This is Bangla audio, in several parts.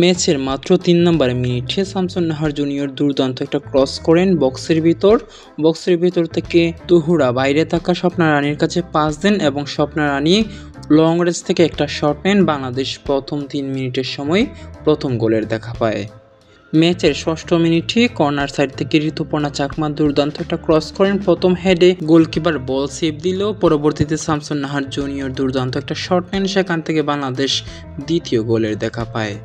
ম্যাচের মাত্র ৩ নম্বর মিনিটে শামসুন নাহার জুনিয়র দুর্দান্ত একটা ক্রস করেন বক্সের ভিতর থেকে তুহুরা বাইরে থাকা স্বপ্না রানীর কাছে পাস দেন এবং স্বপ্না রানী লং রেঞ্জ থেকে একটা শট নেন। বাংলাদেশ প্রথম ৩ মিনিটের সময় প্রথম গোলের দেখা পায়। ম্যাচের ৬ষ্ঠ মিনিটে কর্নার সাইড থেকে ঋতুপর্ণা চাকমা দুর্দান্ত একটা ক্রস করেন। প্রথম হেডে গোলকিপার বল সেভ দিলেও পরবর্তীতে শামসুন নাহার জুনিয়র দুর্দান্ত একটা শট নেন, সেখান থেকে বাংলাদেশ দ্বিতীয় গোলের দেখা পায়।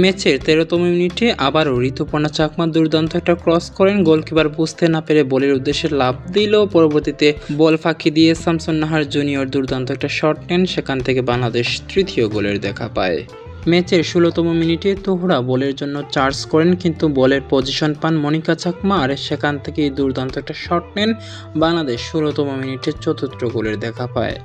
ম্যাচের ১৩তম মিনিটে আবারও ঋতুপর্ণা চাকমা দুর্দান্ত একটা ক্রস করেন। গোলকিপার বুঝতে না পেরে বলের উদ্দেশ্যে লাফ দিলেও পরবর্তীতে বল ফাঁকি দিয়ে শামসুন নাহার জুনিয়র দুর্দান্ত একটা শট নেন, সেখান থেকে বাংলাদেশ তৃতীয় গোলের দেখা পায়। ম্যাচের ১৬তম মিনিটে তুহুরা বলের জন্য চার্জ করেন, কিন্তু বলের পজিশন পান মনিকা চাকমা আর সেখান থেকে দুর্দান্ত একটা শট নেন। বাংলাদেশ ১৬তম মিনিটে চতুর্থ গোলের দেখা পায়।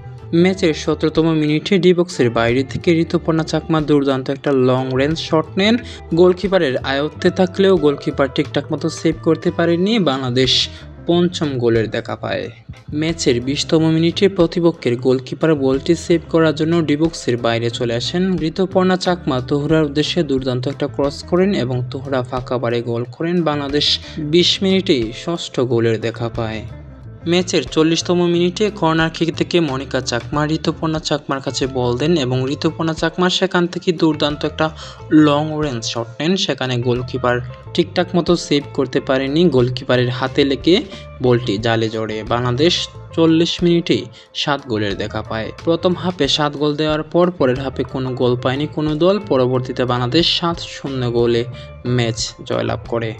ম্যাচের ১৭তম মিনিটে ডি বক্সের বাইরে থেকে ঋতুপর্ণা চাকমা দুর্দান্ত একটা লং রেঞ্জ শট নেন। গোলকিপারের আয়ত্তে থাকলেও গোলকিপার ঠিকঠাক মতো সেভ করতে পারেনি। বাংলাদেশ পঞ্চম গোলের দেখা পায়। ম্যাচের ২০তম মিনিটে প্রতিপক্ষের গোলকিপার বলটি সেভ করার জন্য ডি বক্সের বাইরে চলে আসেন। ঋতুপর্ণা চাকমা তুহুরার উদ্দেশ্যে দুর্দান্ত একটা ক্রস করেন এবং তুহুরা ফাঁকা বারে গোল করেন। বাংলাদেশ ২০ মিনিটেই ষষ্ঠ গোলের দেখা পায়। ম্যাচের ৪০তম মিনিটে কর্নার কিক থেকে মনিকা চাকমা ঋতুপর্ণা চাকমার কাছে বল দেন এবং ঋতুপর্ণা চাকমা সেখান থেকে দুর্দান্ত একটা লং রেঞ্জ শট নেন, সেখানে গোলকিপার ঠিকঠাক মতো সেভ করতে পারেনি। গোলকিপারের হাতে লেগে বলটি জালে জড়ে। বাংলাদেশ ৪০ মিনিটেই ৭ গোলের দেখা পায়। প্রথম হাফে ৭ গোল দেওয়ার পর পরের হাফে কোনো গোল পায়নি কোনো দল। পরবর্তীতে বাংলাদেশ ৭-০ গোলে ম্যাচ জয়লাভ করে।